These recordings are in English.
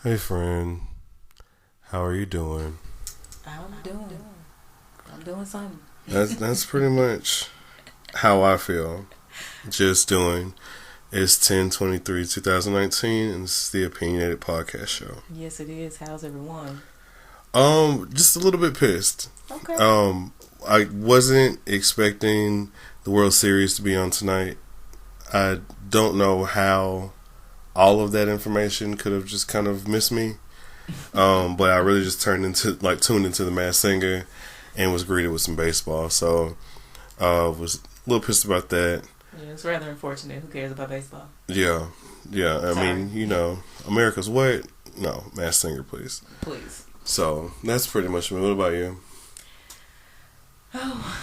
Hey friend, how are you doing? I'm doing something. That's pretty much how I feel. Just doing. It's 10/23/2019, and this is the Opinionated podcast show. Yes, it is. How's everyone? Just a little bit pissed. Okay. I wasn't expecting the World Series to be on tonight. I don't know how all of that information could have just kind of missed me. But I really just tuned into the Masked Singer and was greeted with some baseball. So was a little pissed about that. Yeah, it's rather unfortunate. Who cares about baseball? Yeah. I Sorry. mean, America's what? No, Masked Singer, please. Please. So that's pretty much me. What about you? Oh,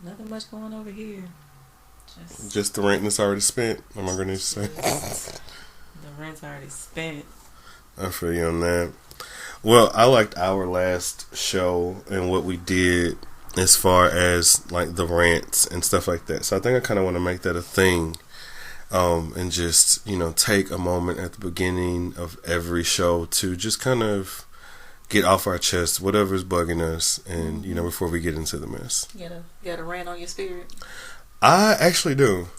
nothing much going over here. Just the rent that's already spent. Am I going to say? The rent's already spent. I feel you on that. Well, I liked our last show and what we did as far as like the rants and stuff like that. So I think I kind of want to make that a thing, and just take a moment at the beginning of every show to just kind of get off our chest whatever's bugging us, and before we get into the mess. You got a rant on your spirit? I actually do.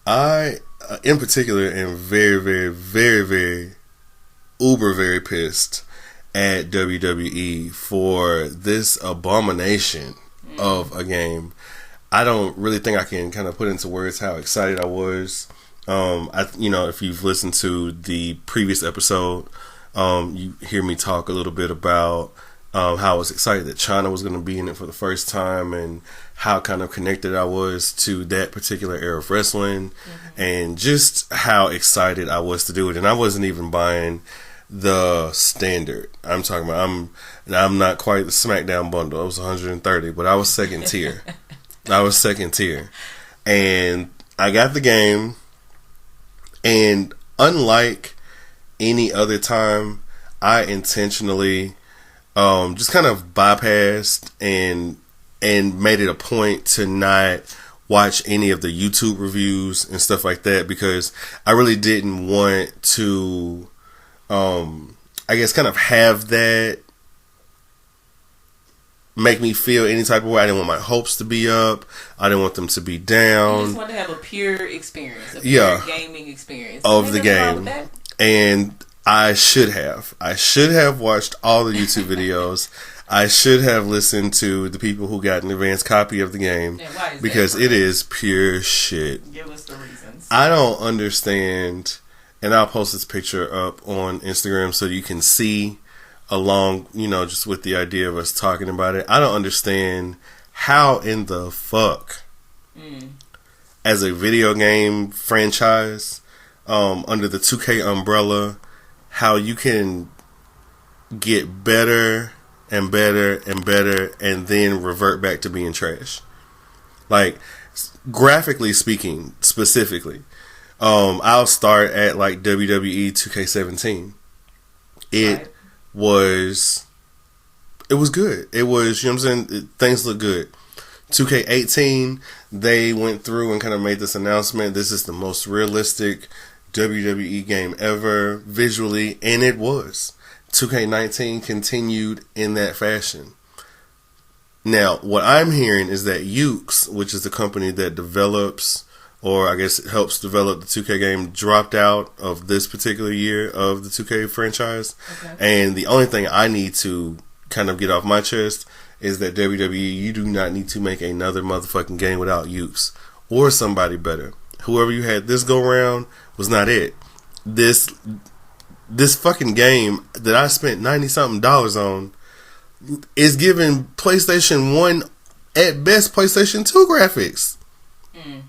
I, in particular, am very, very, very, very very pissed at WWE for this abomination of a game. I don't really think I can kind of put into words how excited I was. If you've listened to the previous episode, you hear me talk a little bit about how I was excited that China was going to be in it for the first time, and how kind of connected I was to that particular era of wrestling, and just how excited I was to do it. And I wasn't even buying the standard. I'm talking about, I'm not quite the SmackDown bundle. It was 130, but I was second tier. And I got the game, and unlike any other time, I intentionally just kind of bypassed and made it a point to not watch any of the YouTube reviews and stuff like that, because I really didn't want to kind of have that make me feel any type of way. I didn't want my hopes to be up. I didn't want them to be down. You just wanted to have a pure experience, a pure gaming experience of the game. And I should have watched all the YouTube videos. I should have listened to the people who got an advanced copy of the game, because it is pure shit. Give us the reasons. I don't understand, and I'll post this picture up on Instagram so you can see along, just with the idea of us talking about it. I don't understand how in the fuck, as a video game franchise, under the 2K umbrella, how you can get better and better and better and then revert back to being trash. Like, graphically speaking, specifically, I'll start at like WWE 2K17. It was good. It was, you know what I'm saying? Things look good. 2K18, they went through and kind of made this announcement. This is the most realistic WWE game ever visually, and it was. 2K19 continued in that fashion. Now, what I'm hearing is that Ukes, which is the company that develops, or I guess helps develop the 2K game, dropped out of this particular year of the 2K franchise. Okay. And the only thing I need to kind of get off my chest is that WWE, you do not need to make another motherfucking game without Ukes or somebody better. Whoever you had this go round was not it. This fucking game that I spent $90-something on is giving PlayStation 1 at best PlayStation 2 graphics.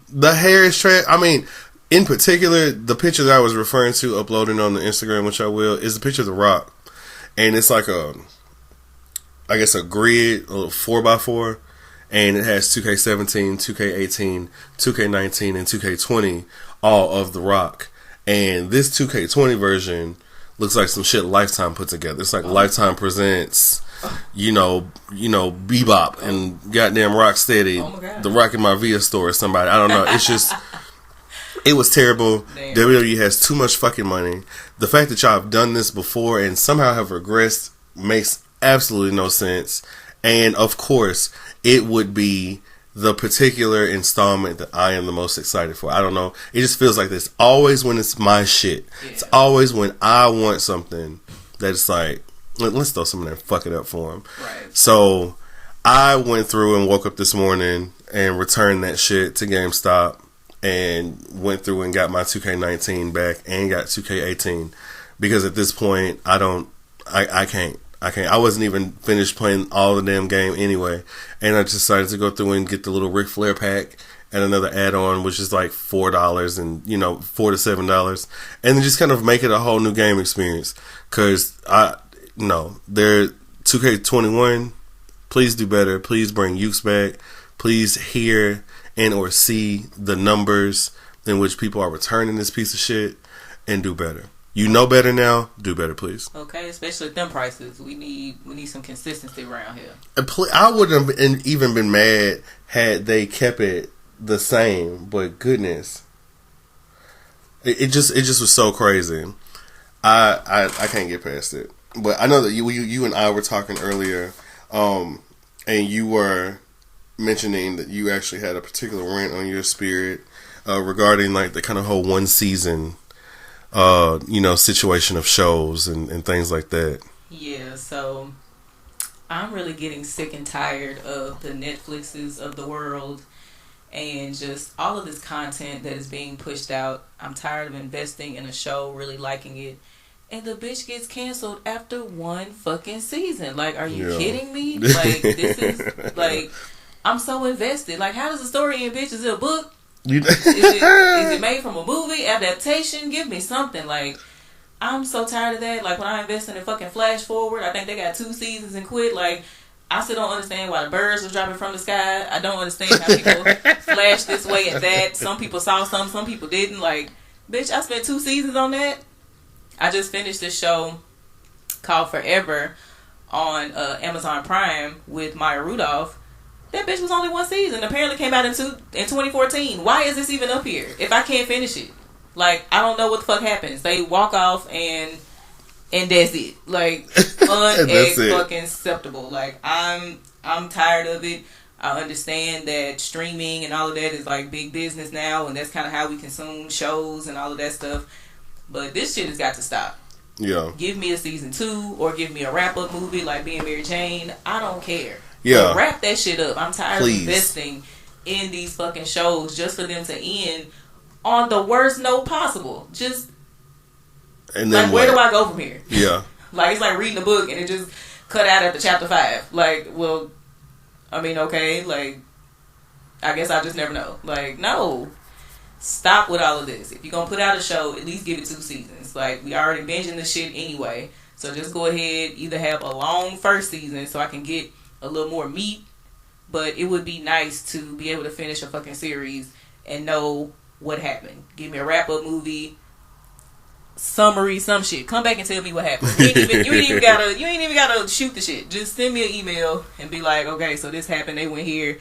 The hair is trash. I mean, in particular, the picture that I was referring to uploading on the Instagram, which I will, is the picture of The Rock. And it's like a grid, a little 4x4, and it has 2K17, 2K18, 2K19, and 2K20, all of The Rock. And this 2K20 version looks like some shit Lifetime put together. It's like Lifetime presents, Bebop and goddamn Rocksteady, The Rock in My Via Store or somebody. I don't know. It's just, It was terrible. Damn. WWE has too much fucking money. The fact that y'all have done this before and somehow have regressed makes absolutely no sense. And of course, it would be the particular installment that I am the most excited for. I don't know. It just feels like this. Always when it's my shit. Yeah. It's always when I want something that's like, let's throw some of that and fuck it up for him. Right. So I went through and woke up this morning and returned that shit to GameStop. And went through and got my 2K19 back and got 2K18 because at this point I can't. I wasn't even finished playing all the damn game anyway, and I decided to go through and get the little Ric Flair pack and another add-on, which is like $4 and $4 to $7, and then just kind of make it a whole new game experience. Cause they're 2K21. Please do better. Please bring Ukes back. Please hear and or see the numbers in which people are returning this piece of shit and do better. You know better now. Do better, please. Okay, especially at them prices. We need some consistency around here. I wouldn't have even been mad had they kept it the same, but goodness, it just was so crazy. I can't get past it. But I know that you and I were talking earlier, and you were mentioning that you actually had a particular rant on your spirit regarding like the kind of whole one season situation of shows and things like that. Yeah, so I'm really getting sick and tired of the Netflixes of the world and just all of this content that is being pushed out. I'm tired of investing in a show, really liking it, and the bitch gets canceled after one fucking season. Like, are you kidding me? Like, this is like, I'm so invested. Like, how does the story end, bitch? Is it a book? Is it made from a movie adaptation? Give me something. Like, I'm so tired of that. Like, when I invest in a fucking Flash Forward, I think they got 2 seasons and quit. Like, I still don't understand why the birds are dropping from the sky. I don't understand how people flash this way and that. Some people saw some people didn't. Like, bitch, I spent 2 seasons on that. I just finished this show called Forever on Amazon Prime with Maya Rudolph. That bitch was only 1 season. Apparently came out in 2014. Why is this even up here if I can't finish it? Like, I don't know what the fuck happens. They walk off and that's it. Like, fucking acceptable. Like, I'm tired of it. I understand that streaming and all of that is like big business now, and that's kind of how we consume shows and all of that stuff. But this shit has got to stop. Yeah. Give me a season 2 or give me a wrap-up movie like Being Mary Jane. I don't care. Yeah. But wrap that shit up. I'm tired of investing in these fucking shows just for them to end on the worst note possible. Just, and then like, where do I go from here? Yeah. Like, it's like reading a book and it just cut out at the chapter 5. Like, well, I mean, okay, like, I guess I just never know. Like, no. Stop with all of this. If you're going to put out a show, at least give it 2 seasons. Like, we already binging this shit anyway. So just go ahead, either have a long first season so I can get a little more meat. But it would be nice to be able to finish a fucking series and know what happened. Give me a wrap-up movie, summary, some shit. Come back and tell me what happened. You ain't even gotta shoot the shit. Just send me an email and be like, okay, so this happened, they went here,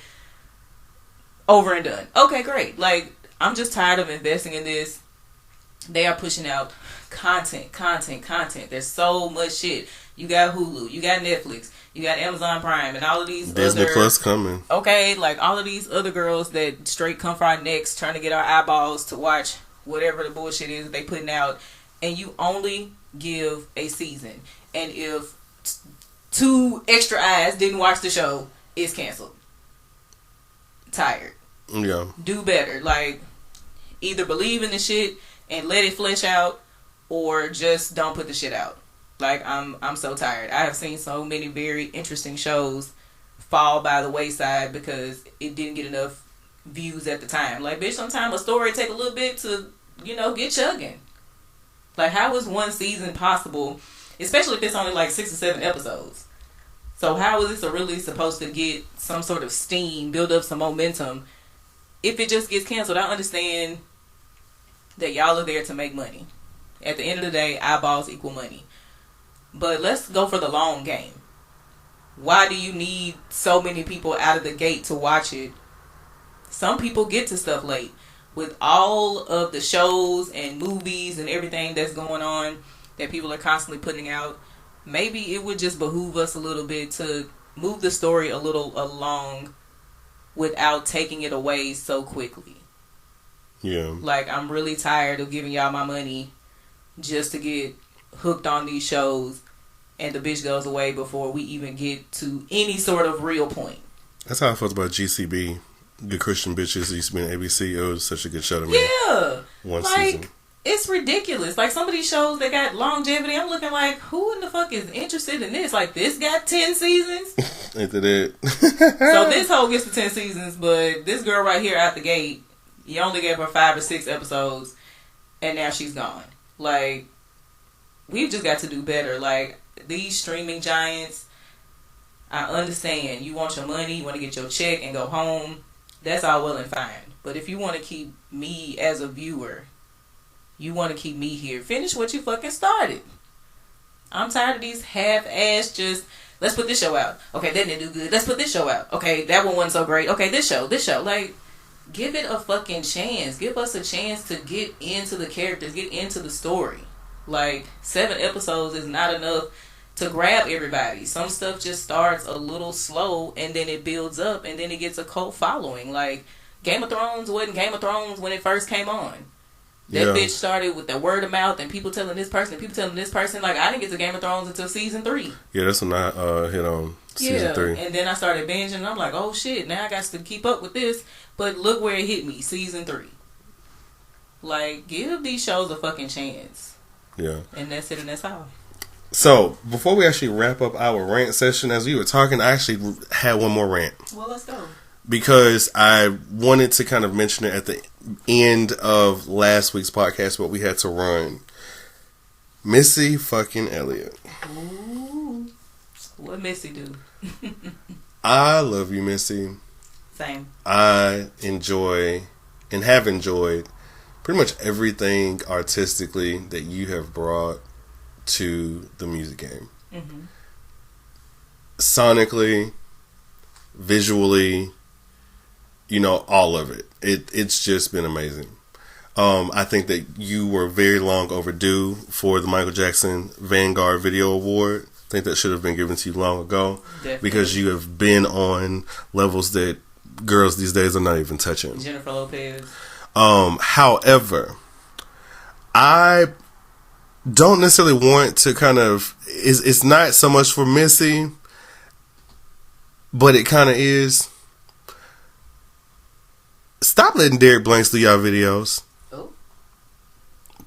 over and done. Okay, great. Like, I'm just tired of investing in this. They are pushing out content. There's so much shit. You got Hulu, you got Netflix, you got Amazon Prime, and all of these Disney Plus coming. Okay, like all of these other girls that straight come for our necks, trying to get our eyeballs to watch whatever the bullshit is that they putting out, and you only give a season. And if 2 extra eyes didn't watch the show, it's canceled. Tired. Yeah. Do better. Like, either believe in the shit and let it flesh out, or just don't put the shit out. Like, I'm so tired. I have seen so many very interesting shows fall by the wayside because it didn't get enough views at the time. Like, bitch, sometimes a story take a little bit to, get chugging. Like, how is 1 season possible, especially if it's only like 6 or 7 episodes? So how is this really supposed to get some sort of steam, build up some momentum, if it just gets canceled? I understand that y'all are there to make money. At the end of the day, eyeballs equal money. But let's go for the long game. Why do you need so many people out of the gate to watch it? Some people get to stuff late. with all of the shows and movies and everything that's going on that people are constantly putting out, maybe it would just behoove us a little bit to move the story a little along without taking it away so quickly. Yeah. Like, I'm really tired of giving y'all my money just to get hooked on these shows, and the bitch goes away before we even get to any sort of real point. That's how I felt about GCB. Good Christian Bitches. It used to be on ABC. It was such a good show to me. Yeah. One like, season. It's ridiculous. Like, some of these shows that got longevity, I'm looking like, who in the fuck is interested in this? Like, this got 10 seasons? Ain't that it? So this hoe gets to 10 seasons, but this girl right here out the gate, you only gave her 5 or 6 episodes, and now she's gone. Like, we've just got to do better. Like, these streaming giants, I understand. You want your money, you want to get your check and go home. That's all well and fine. But if you want to keep me as a viewer, you want to keep me here, finish what you fucking started. I'm tired of these half-ass just, let's put this show out. Okay, that didn't do good. Let's put this show out. Okay, that one wasn't so great. Okay, this show. Like, give it a fucking chance. Give us a chance to get into the characters, get into the story. Like, 7 episodes is not enough to grab everybody. Some stuff just starts a little slow, and then it builds up, and then it gets a cult following. Like, Game of Thrones wasn't Game of Thrones when it first came on. That bitch started with the word of mouth and people telling this person, people telling this person. Like, I didn't get to Game of Thrones until season 3. Yeah, that's when I hit on season 3. And then I started binging, and I'm like, oh shit, now I got to keep up with this. But look where it hit me, season 3. Like, give these shows a fucking chance. Yeah. And that's it, and that's all. So, before we actually wrap up our rant session, as we were talking, I actually had one more rant. Well, let's go. Because I wanted to kind of mention it at the end of last week's podcast, but we had to run. Missy fucking Elliott. Ooh. What Missy do? I love you, Missy. Same. I enjoy and have enjoyed pretty much everything artistically that you have brought to the music game. Mm-hmm. Sonically, visually, you know, all of it. It's just been amazing. I think that you were very long overdue for the Michael Jackson Vanguard Video Award. I think that should have been given to you long ago. Definitely. Because you have been on levels that girls these days are not even touching. Jennifer Lopez. However, I don't necessarily want to kind of... It's not so much for Missy, but it kind of is. Stop letting Derek Blanks do y'all videos. Oh.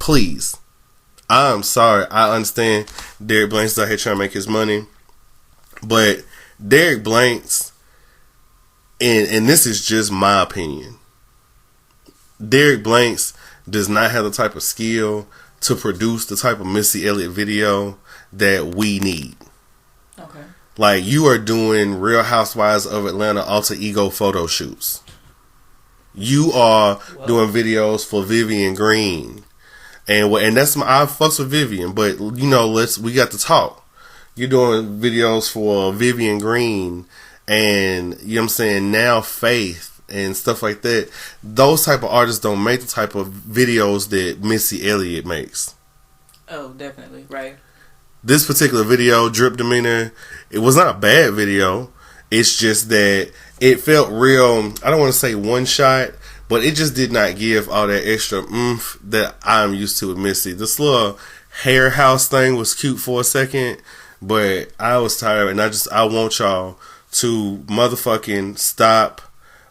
Please. I'm sorry. I understand Derek Blanks is out here trying to make his money. But Derek Blanks, and this is just my opinion, Derek Blanks does not have the type of skill to produce the type of Missy Elliott video that we need. Okay. Like, you are doing Real Housewives of Atlanta alter ego photo shoots. You are doing videos for Vivian Green. And that's I fucks with Vivian, but you know, we got to talk. You're doing videos for Vivian Green and, you know what I'm saying, Now Faith and stuff like that. Those type of artists don't make the type of videos that Missy Elliott makes. Oh, definitely, right. This particular video, Dripdemeanor, it was not a bad video. It's just that it felt real, I don't want to say one shot, but it just did not give all that extra oomph that I'm used to with Missy. This little hair house thing was cute for a second, but I was tired, and I want y'all to motherfucking stop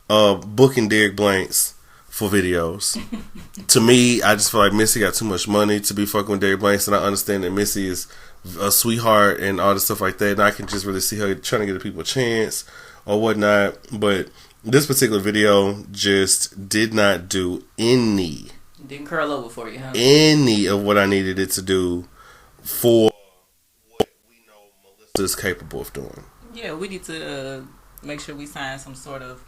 booking Derek Blanks for videos. To me, I just feel like Missy got too much money to be fucking with Derek Blanks, and I understand that Missy is a sweetheart and all this stuff like that, and I can just really see her trying to give people a chance or whatnot, but this particular video just did not do any. Didn't curl over for you, huh? Any of what I needed it to do for what we know Melissa's capable of doing. Yeah, we need to make sure we sign some sort of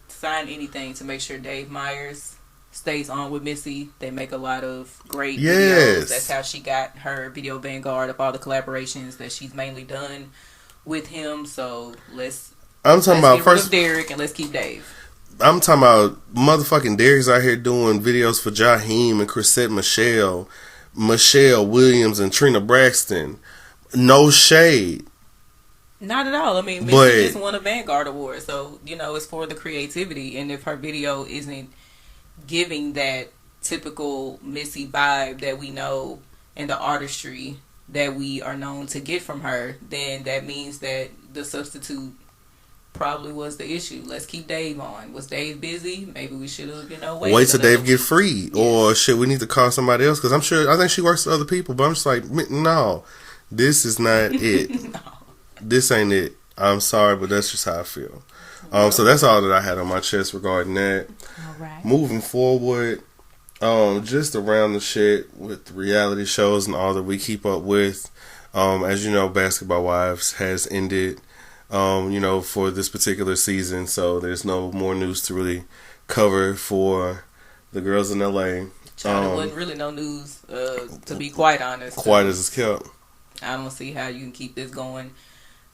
sign anything to make sure Dave Myers stays on with Missy. They make a lot of great videos. That's how she got her Video Vanguard of all the collaborations that she's mainly done with him. So I'm talking about first Derek, and let's keep Dave. I'm talking about motherfucking Derek's out here doing videos for Jaheim and Chrisette Michelle Williams and Trina Braxton. No shade. Not at all. I mean, Missy just won a Vanguard Award, so it's for the creativity. And if her video isn't giving that typical Missy vibe that we know and the artistry that we are known to get from her, then that means that the substitute probably was the issue. Let's keep Dave on. Was Dave busy? Maybe we should have, wait till Dave get free, or shit. We need to call somebody else because I think she works with other people, but I'm just like, no, this is not it. No. This ain't it. I'm sorry, but that's just how I feel. So that's all that I had on my chest regarding that. All right. Moving forward, just around the shit with reality shows and all that we keep up with. As you know, Basketball Wives has ended, for this particular season. So there's no more news to really cover for the girls in LA. There wasn't really no news, to be quite honest. Quite as it's kept. I don't see how you can keep this going.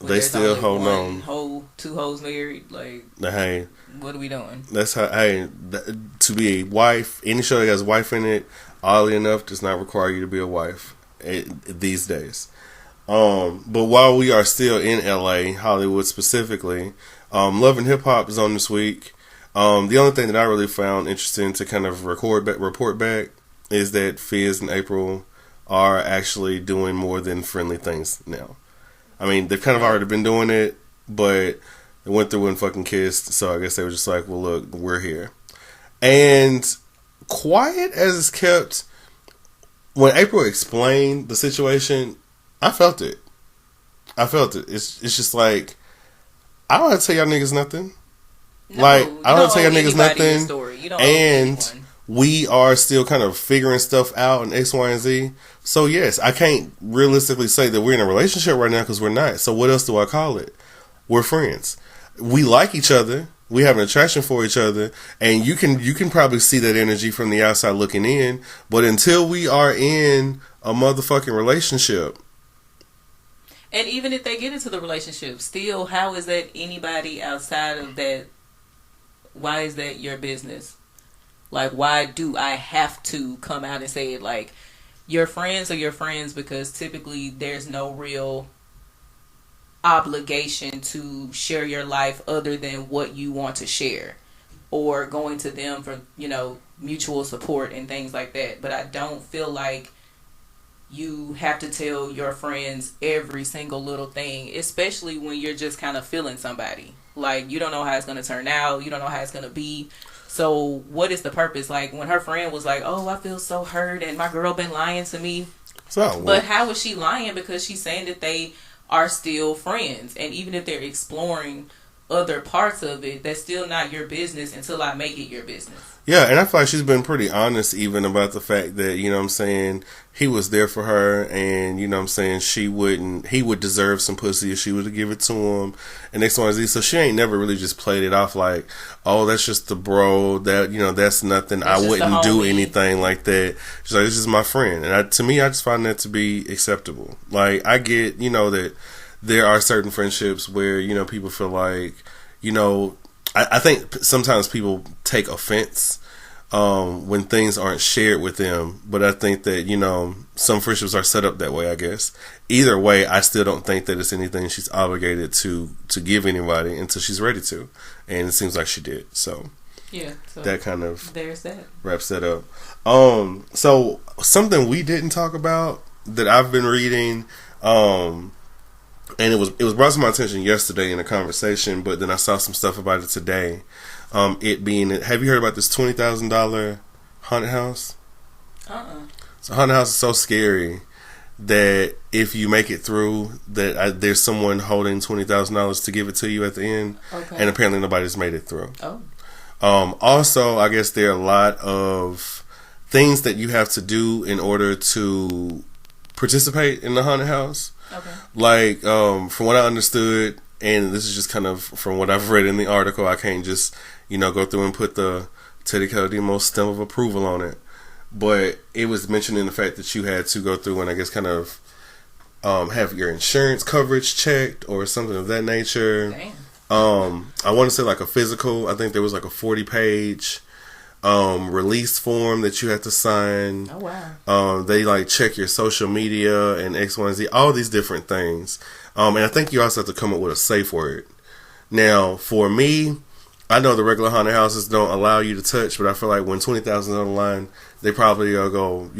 They still holding on. Two hoes married. Like, hey, what are we doing? That's how. Hey, to be a wife, any show that has a wife in it, oddly enough, does not require you to be a wife these days. But while we are still in LA, Hollywood specifically, Love and Hip Hop is on this week. The only thing that I really found interesting to kind of report back is that Fizz and April are actually doing more than friendly things now. I mean, they've kind of already been doing it, but they went through and fucking kissed, so I guess they were just like, well, look, we're here. And quiet as it's kept, when April explained the situation, I felt it. It's just like, I don't have to tell y'all niggas nothing. No, I don't have to tell y'all niggas nothing. You don't and we are still kind of figuring stuff out in X, Y, and Z. So yes, I can't realistically say that we're in a relationship right now because we're not. So what else do I call it? We're friends. We like each other. We have an attraction for each other, and you can probably see that energy from the outside looking in. But until we are in a motherfucking relationship, and even if they get into the relationship, still, how is that anybody outside of that? Why is that your business? Like, why do I have to come out and say it? Like, your friends are your friends because typically there's no real obligation to share your life other than what you want to share, or going to them for, mutual support and things like that. But I don't feel like you have to tell your friends every single little thing, especially when you're just kind of feeling somebody. Like, you don't know how it's going to turn out. You don't know how it's going to be. So what is the purpose? Like, when her friend was like, oh, I feel so hurt and my girl been lying to me. But how is she lying? Because she's saying that they are still friends. And even if they're exploring other parts of it, that's still not your business until I make it your business. Yeah, and I feel like she's been pretty honest even about the fact that, he was there for her, and, he would deserve some pussy if she were to give it to him, and X, Y, and Z. So she ain't never really just played it off like, oh, that's just the bro, that, that's nothing, I wouldn't do anything like that. She's like, it's just my friend. And to me, I just find that to be acceptable. Like, I get, that there are certain friendships where, people feel like, I think sometimes people take offense when things aren't shared with them, but I think that, some friendships are set up that way, I guess. Either way, I still don't think that it's anything she's obligated to give anybody until she's ready to, and it seems like she did. So yeah, so that kind of there's that wraps that up. So something we didn't talk about that I've been reading, and it was brought to my attention yesterday in a conversation, but then I saw some stuff about it today. It being, have you heard about this $20,000 haunted house? So haunted house is so scary that if you make it through, that there's someone holding $20,000 to give it to you at the end, and apparently nobody's made it through. Also, I guess there are a lot of things that you have to do in order to participate in the haunted house. Like, from what I understood, and this is just kind of from what I've read in the article, I can't just, go through and put the Teddy Kalidimos stamp of approval on it. But it was mentioning the fact that you had to go through and I guess kind of have your insurance coverage checked or something of that nature. I want to say like a physical. I think there was like a 40-page release form that you had to sign. Oh wow. They like check your social media and X, Y, and Z, all these different things. And I think you also have to come up with a safe word. Now, for me, I know the regular haunted houses don't allow you to touch, but I feel like when 20,000 on the line, they probably are go,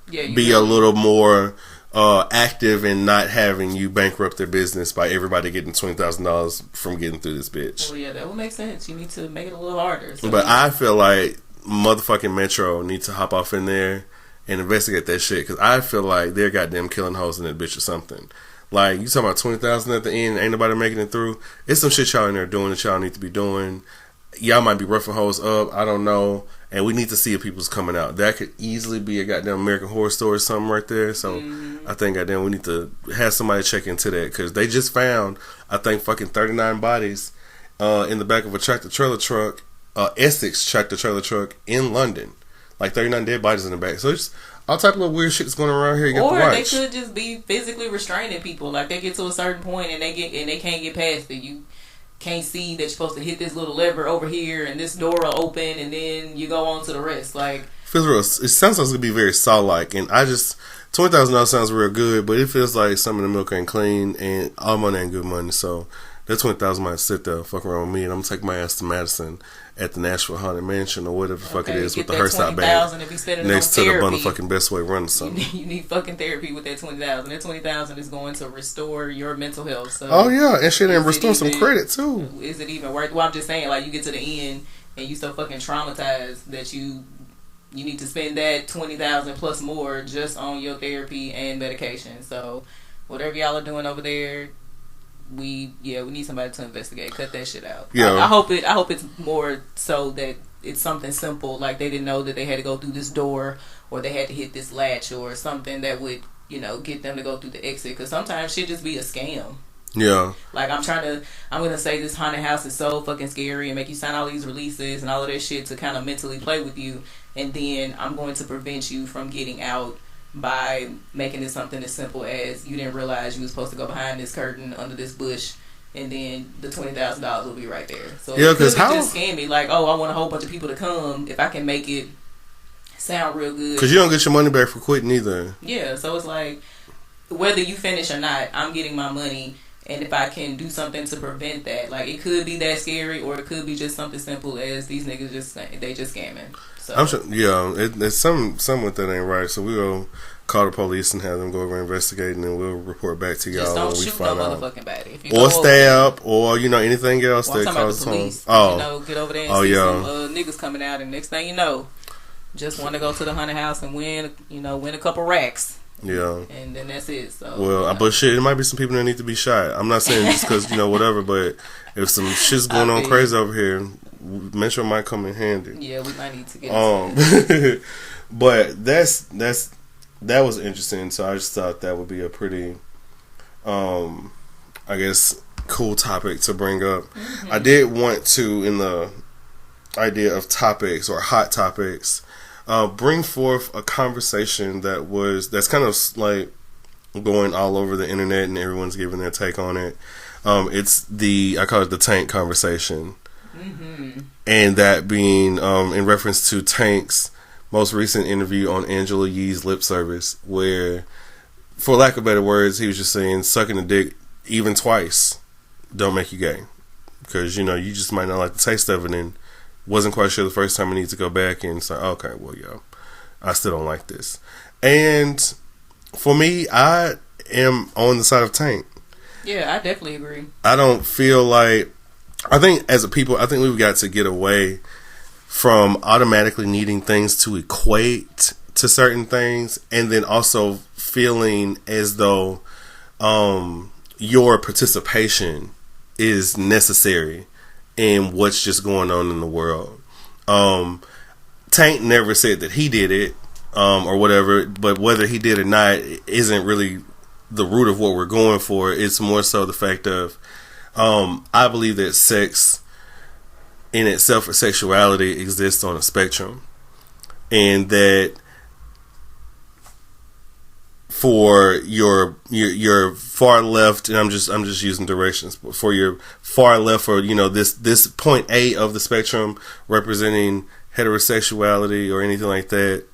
be a little more active in not having you bankrupt their business by everybody getting $20,000 from getting through this bitch. Well, yeah, that would make sense. You need to make it a little harder. So but I feel like motherfucking Metro needs to hop off in there and investigate that shit, because I feel like they're goddamn killing hoes in that bitch or something. Like, you talking about 20,000 at the end, ain't nobody making it through. It's some shit y'all in there doing that y'all need to be doing. Y'all might be roughing hoes up, I don't know. And we need to see if people's coming out. That could easily be a goddamn American Horror Story or something right there. So I think goddamn we need to have somebody check into that, because they just found, I think, fucking 39 bodies in the back of a tractor-trailer truck, Essex tractor-trailer truck in London. Like 39 dead bodies in the back. So it's all type of little weird shit that's going around here. You got or to watch. They could just be physically restraining people. Like they get to a certain point and they can't get past it. You can't see that you're supposed to hit this little lever over here and this door will open and then you go on to the rest. Like, feels real. It sounds like it's gonna be very Saw-like, and I just $20,000 sounds real good, but it feels like some of the milk ain't clean and all money ain't good money. So that $20,000 might sit there fuck around with me, and I'm gonna take my ass to Madison at the Nashville Haunted Mansion or whatever the fuck it is with the Hearst-Out Band next to the motherfucking Best Way Run or something. You need fucking therapy with that $20,000. That $20,000 is going to restore your mental health. So oh yeah, and shit, and restore some credit too. Is it even worth? Well, I'm just saying, like, you get to the end and you so fucking traumatized that you need to spend that $20,000 plus more just on your therapy and medication. So whatever y'all are doing over there, we need somebody to investigate. Cut that shit out. Yeah. I hope it's more so that it's something simple, like they didn't know that they had to go through this door or they had to hit this latch or something that would, get them to go through the exit. Because sometimes shit just be a scam. Yeah. Like I'm gonna say this haunted house is so fucking scary and make you sign all these releases and all of that shit to kind of mentally play with you, and then I'm going to prevent you from getting out by making it something as simple as you didn't realize you were supposed to go behind this curtain under this bush, and then the $20,000 will be right there. So yeah, because how just scam me like, oh, I want a whole bunch of people to come if I can make it sound real good. Because you don't get your money back for quitting either. Yeah, so it's like whether you finish or not, I'm getting my money. And if I can do something to prevent that, like it could be that scary, or it could be just something simple as these niggas just scamming. So I'm sure, it's some with that ain't right. So we'll call the police and have them go over and investigate, and then we'll report back to y'all when we find out. Motherfucking body. Or stab, or anything else that causes harm. Oh, get over there and see some niggas coming out, and next thing you know, just want to go to the haunted house and win a couple racks. Yeah. And then that's it. So but shit, it might be some people that need to be shot. I'm not saying just because whatever, but if some shit's going on crazy over here, Metro might come in handy. Yeah, we might need to get but that was interesting. So I just thought that would be a pretty I guess cool topic to bring up. Mm-hmm. I did want to, in the idea of topics or hot topics, bring forth a conversation that's kind of like going all over the internet and everyone's giving their take on it. It's I call it the Tank conversation. Mm-hmm. And that being in reference to Tank's most recent interview on Angela Yee's Lip Service, where, for lack of better words, he was just saying sucking a dick even twice don't make you gay, because you just might not like the taste of it and wasn't quite sure the first time I need to go back and say, okay, well, I still don't like this. And for me, I am on the side of Tank. Yeah, I definitely agree. I don't feel like, I think as a people, I think we've got to get away from automatically needing things to equate to certain things, and then also feeling as though your participation is necessary in what's just going on in the world. Tank never said that he did it or whatever, but whether he did or not isn't really the root of what we're going for. It's more so the fact of I believe that sex in itself, or sexuality, exists on a spectrum, and that for your far left, and I'm just using directions, but for your far left, or this point A of the spectrum representing heterosexuality or anything like that,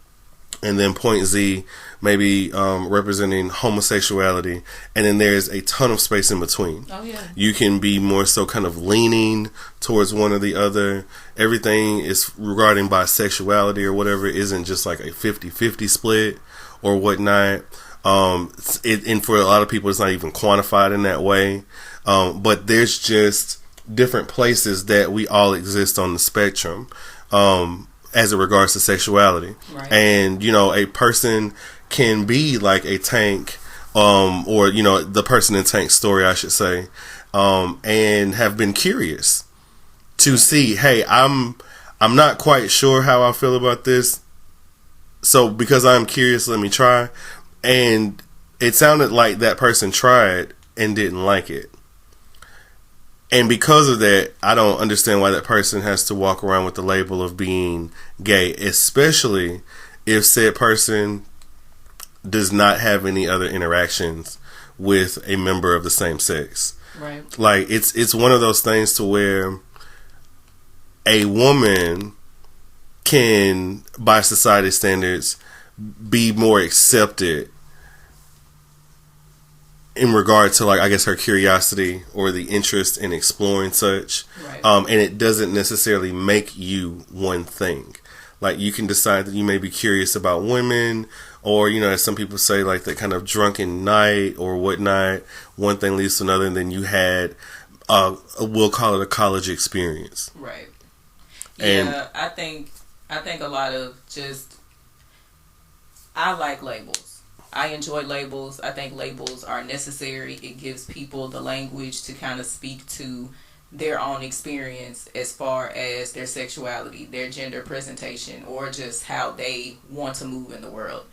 and then point Z maybe representing homosexuality, and then there's a ton of space in between. Oh yeah. You can be more so kind of leaning towards one or the other. Everything is regarding bisexuality or whatever isn't just like a 50-50 split or whatnot. And for a lot of people, it's not even quantified in that way. But there's just different places that we all exist on the spectrum as it regards to sexuality. Right. And, a person can be like a Tank, or, the person in Tank's story, I should say, and have been curious to see, hey, I'm not quite sure how I feel about this. So because I'm curious, let me try. And it sounded like that person tried and didn't like it. And because of that, I don't understand why that person has to walk around with the label of being gay, especially if said person does not have any other interactions with a member of the same sex. Right. Like, it's one of those things to where a woman can, by society standards, be more accepted in regard to, like, I guess her curiosity or the interest in exploring such. Right. And it doesn't necessarily make you one thing. Like, you can decide that you may be curious about women, or, as some people say, like that kind of drunken night or whatnot. One thing leads to another, and then you had, we'll call it a college experience. Right. And yeah, I think a lot of I like labels. I enjoy labels. I think labels are necessary. It gives people the language to kind of speak to their own experience as far as their sexuality, their gender presentation, or just how they want to move in the world.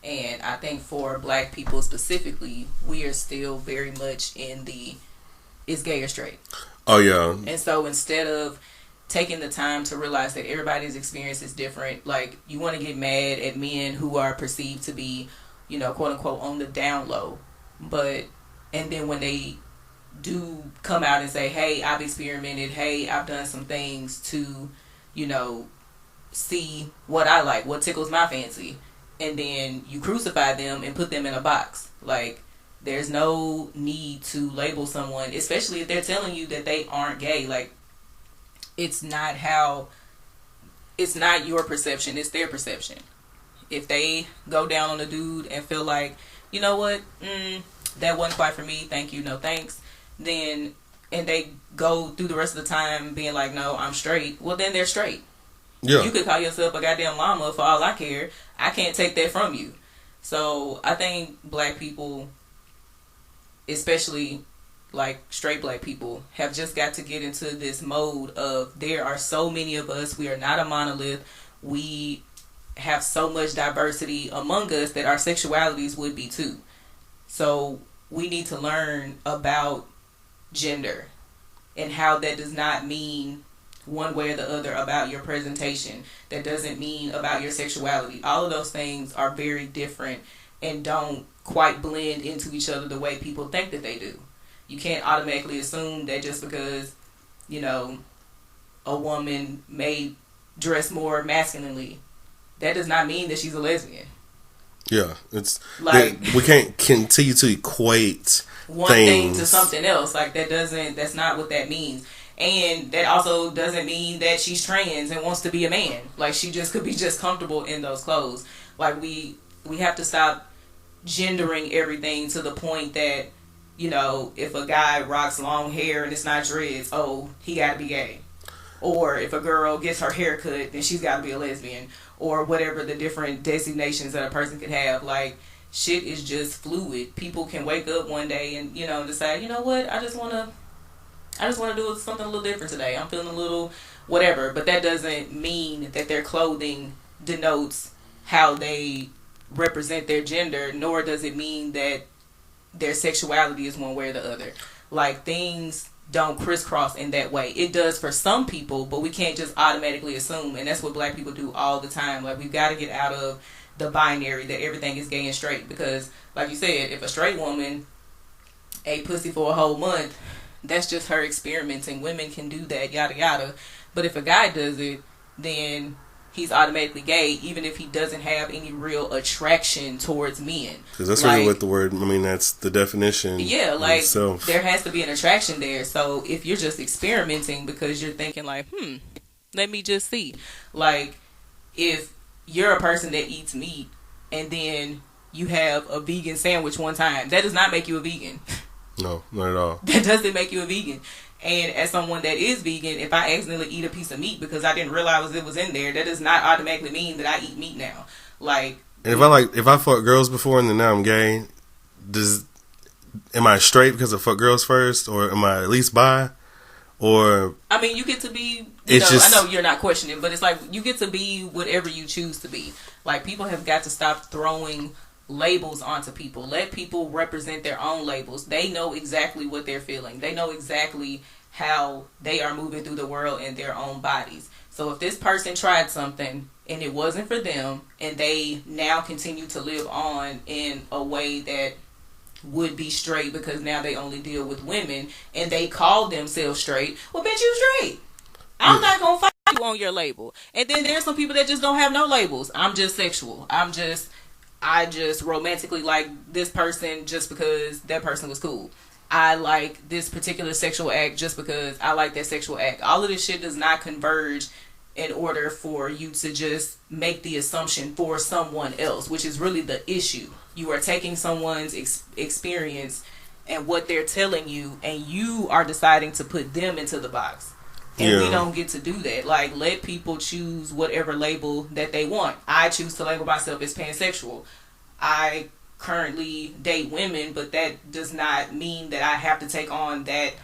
And I think for Black people specifically, we are still very much in the is gay or straight. Oh yeah. And so instead of taking the time to realize that everybody's experience is different, like, you want to get mad at men who are perceived to be, quote unquote, on the down low, and then when they do come out and say, hey, I've experimented, hey, I've done some things to, see what I like, what tickles my fancy, and then you crucify them and put them in a box. Like, there's no need to label someone, especially if they're telling you that they aren't gay. Like, it's not your perception, it's their perception. If they go down on a dude and feel like, you know what, that wasn't quite for me, thank you, no thanks, then, and they go through the rest of the time being like, no, I'm straight, well, then they're straight. Yeah. You could call yourself a goddamn llama for all I care. I can't take that from you. So I think Black people, especially like straight Black people, have just got to get into this mode of, there are so many of us, we are not a monolith, we have so much diversity among us that our sexualities would be too. So we need to learn about gender and how that does not mean one way or the other about your presentation. That doesn't mean about your sexuality. All of those things are very different and don't quite blend into each other the way people think that they do. You can't automatically assume that just because, a woman may dress more masculinely, that does not mean that she's a lesbian. Yeah, it's like, we can't continue to equate one thing to something else. Like, that's not what that means. And that also doesn't mean that she's trans and wants to be a man. Like, she just could be just comfortable in those clothes. Like, we have to stop gendering everything to the point that, if a guy rocks long hair and it's not dreads, oh, he got to be gay. Or if a girl gets her hair cut, then she's got to be a lesbian. Or whatever the different designations that a person could have. Like, shit is just fluid. People can wake up one day and, decide, you know what, I just want to do something a little different today. I'm feeling a little whatever. But that doesn't mean that their clothing denotes how they represent their gender, nor does it mean that their sexuality is one way or the other. Like, things don't crisscross in that way. It does for some people, but we can't just automatically assume, and that's what Black people do all the time. Like, we've got to get out of the binary that everything is gay and straight. Because, like you said, if a straight woman ate pussy for a whole month, that's just her experimenting. Women can do that, yada yada. But if a guy does it, then he's automatically gay, even if he doesn't have any real attraction towards men. Because that's really what the word, I mean, that's the definition. Yeah, like, there has to be an attraction there. So if you're just experimenting because you're thinking like, let me just see. Like, if you're a person that eats meat and then you have a vegan sandwich one time, that does not make you a vegan. No, not at all. That doesn't make you a vegan. And as someone that is vegan, if I accidentally eat a piece of meat because I didn't realize it was in there, that does not automatically mean that I eat meat now. Like, and if I fucked girls before and then now I'm gay, am I straight because I fucked girls first, or am I at least bi? Or I mean, you get to be. I know you're not questioning, but it's like you get to be whatever you choose to be. Like, people have got to stop throwing labels onto people. Let people represent their own labels. They know exactly what they're feeling. They know exactly how they are moving through the world in their own bodies. So if this person tried something and it wasn't for them, and they now continue to live on in a way that would be straight because now they only deal with women and they call themselves straight, well, bitch, you straight. I'm not gonna fight you on your label. And then there's some people that just don't have no labels. I'm just sexual. I just romantically like this person just because that person was cool. I like this particular sexual act just because I like that sexual act. All of this shit does not converge in order for you to just make the assumption for someone else, which is really the issue. You are taking someone's experience and what they're telling you, and you are deciding to put them into the box. And we don't get to do that. Like, let people choose whatever label that they want. I choose to label myself as pansexual. I currently date women, but that does not mean that I have to take on that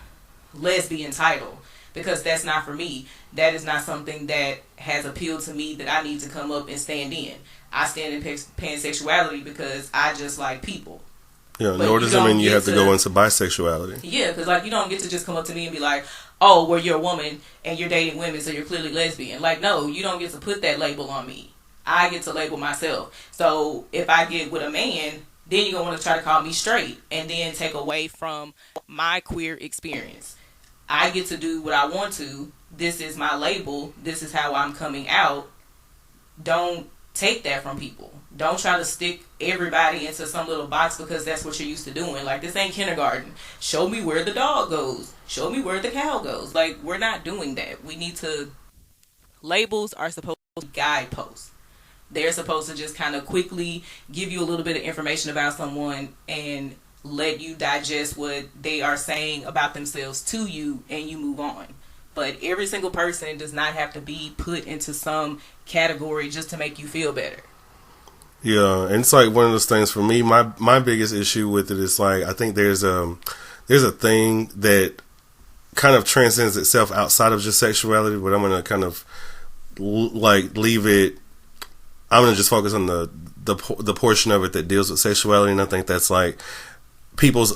lesbian title, because that's not for me. That is not something that has appealed to me that I need to come up and stand in. I stand in pansexuality because I just like people. Yeah, nor does it mean you have to go into bisexuality. Yeah, because like, you don't get to just come up to me and be like, oh, well, you're a woman and you're dating women, so you're clearly lesbian. Like, no, you don't get to put that label on me. I get to label myself. So if I get with a man, then you're going to want to try to call me straight and then take away from my queer experience. I get to do what I want to. This is my label. This is how I'm coming out. Don't take that from people. Don't try to stick everybody into some little box because that's what you're used to doing. Like, this ain't kindergarten. Show me where the dog goes. Show me where the cow goes. Like, we're not doing that. We need to... Labels are supposed to be guideposts. They're supposed to just kind of quickly give you a little bit of information about someone and let you digest what they are saying about themselves to you, and you move on. But every single person does not have to be put into some category just to make you feel better. Yeah, and it's like one of those things for me. My biggest issue with it is like, I think there's a thing that kind of transcends itself outside of just sexuality, but I'm gonna kind of like leave it. I'm gonna just focus on the portion of it that deals with sexuality, and I think that's like people's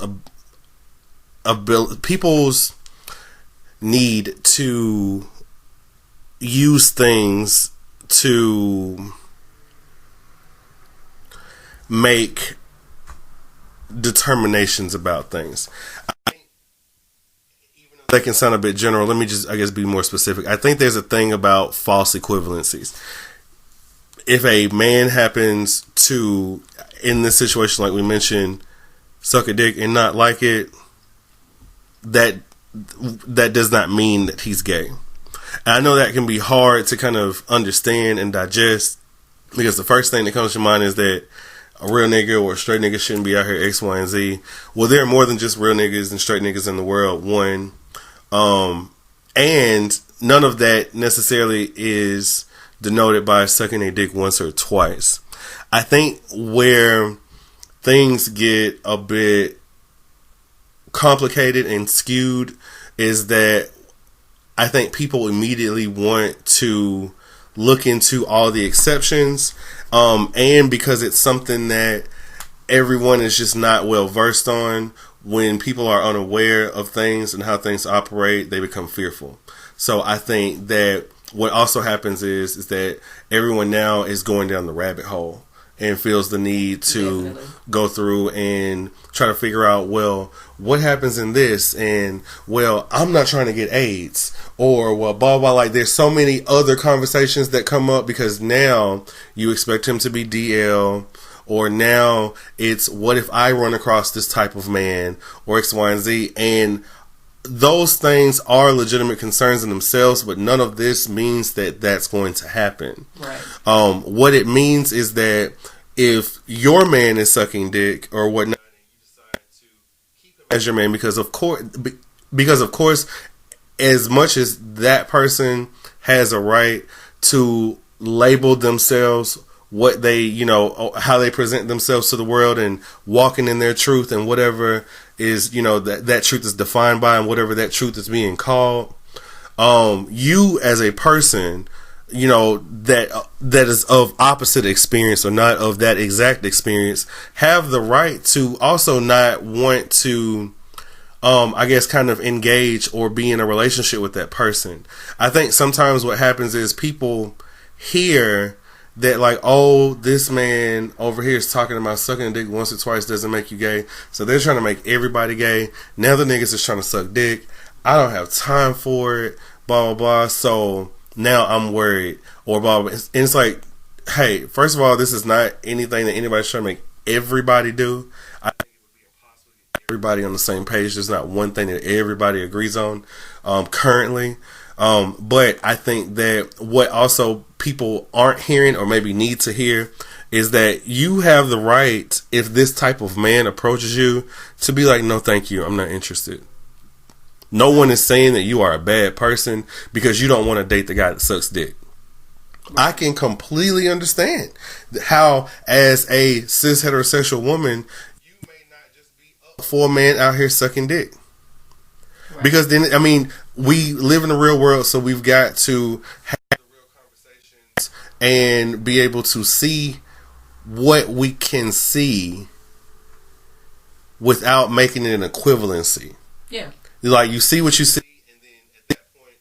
need to use things to make determinations about things. Even though that can sound a bit general, let me just, I guess, be more specific. I think there's a thing about false equivalencies. If a man happens to, in this situation like we mentioned, suck a dick and not like it, that does not mean that he's gay. And I know that can be hard to kind of understand and digest, because the first thing that comes to mind is that a real nigga or a straight nigga shouldn't be out here X, Y, and Z. Well, there are more than just real niggas and straight niggas in the world, one. And none of that necessarily is denoted by sucking a dick once or twice. I think where things get a bit complicated and skewed is that I think people immediately want to look into all the exceptions, and because it's something that everyone is just not well versed on, when people are unaware of things and how things operate, they become fearful. So I think that what also happens is that everyone now is going down the rabbit hole, and feels the need to Definitely. go through and try to figure out, well, what happens in this, and well, I'm not trying to get AIDS, or well, blah blah. Like, there's so many other conversations that come up because now you expect him to be DL, or now it's what if I run across this type of man, or X, Y, and Z, and those things are legitimate concerns in themselves, but none of this means that that's going to happen. Right. What it means is that if your man is sucking dick or whatnot, and you decide to keep him as your man, because of course, as much as that person has a right to label themselves what they, how they present themselves to the world and walking in their truth and whatever is, that truth is defined by, and whatever that truth is being called. You as a person, that is of opposite experience or not of that exact experience, have the right to also not want to, I guess, kind of engage or be in a relationship with that person. I think sometimes what happens is people hear that, like, oh, this man over here is talking about sucking a dick once or twice doesn't make you gay, so they're trying to make everybody gay. Now the niggas is trying to suck dick. I don't have time for it, blah blah blah. So now I'm worried, or blah blah. And it's like, hey, first of all, this is not anything that anybody's trying to make everybody do. I think it would be impossible to get everybody on the same page. There's not one thing that everybody agrees on currently. But I think that what also people aren't hearing, or maybe need to hear, is that you have the right, if this type of man approaches you, to be like, no thank you, I'm not interested. No one is saying that you are a bad person because you don't want to date the guy that sucks dick. I can completely understand how, as a cis heterosexual woman, you may not just be up for a man out here sucking dick. Right. Because then, I mean, we live in the real world, so we've got to have the real conversations and be able to see what we can see without making it an equivalency. Yeah. Like, you see what you see, and then at that point,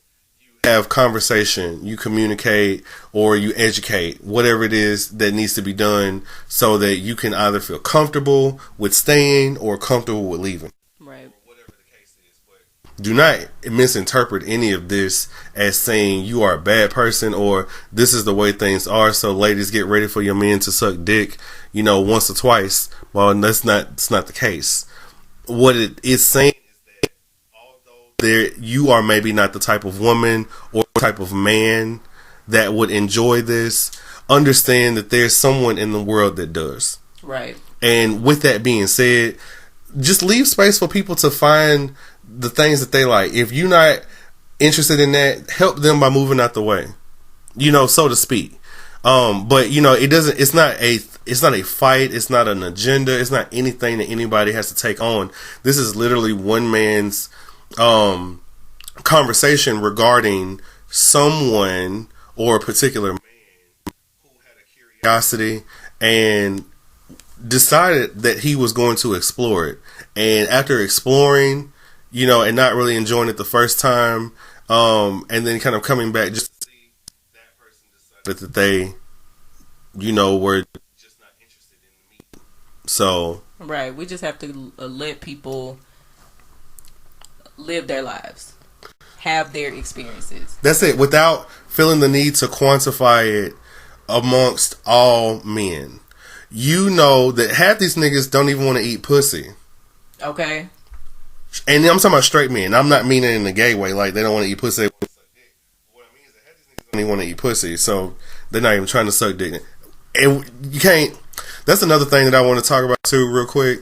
you have conversation, you communicate, or you educate, whatever it is that needs to be done, so that you can either feel comfortable with staying or comfortable with leaving. Right. Whatever the case is. But do not misinterpret any of this as saying you are a bad person, or this is the way things are, so ladies, get ready for your men to suck dick, once or twice. Well, that's not the case. What it is saying, you are maybe not the type of woman or type of man that would enjoy this. Understand that there's someone in the world that does. Right. And with that being said, just leave space for people to find the things that they like. If you're not interested in that, help them by moving out the way, so to speak. But it's not a fight. It's not an agenda. It's not anything that anybody has to take on. This is literally one man's conversation regarding someone or a particular man who had a curiosity and decided that he was going to explore it. And after exploring, and not really enjoying it the first time, and then kind of coming back just to see that person decided that they, were just not interested in me. So, right, we just have to let people live their lives, have their experiences. That's it, without feeling the need to quantify it amongst all men. That half these niggas don't even want to eat pussy. Okay. And I'm talking about straight men. I'm not meaning in a gay way, like they don't want to eat pussy. What I mean is that half these niggas don't even want to eat pussy, so they're not even trying to suck dick. And you can't. That's another thing that I want to talk about too, real quick.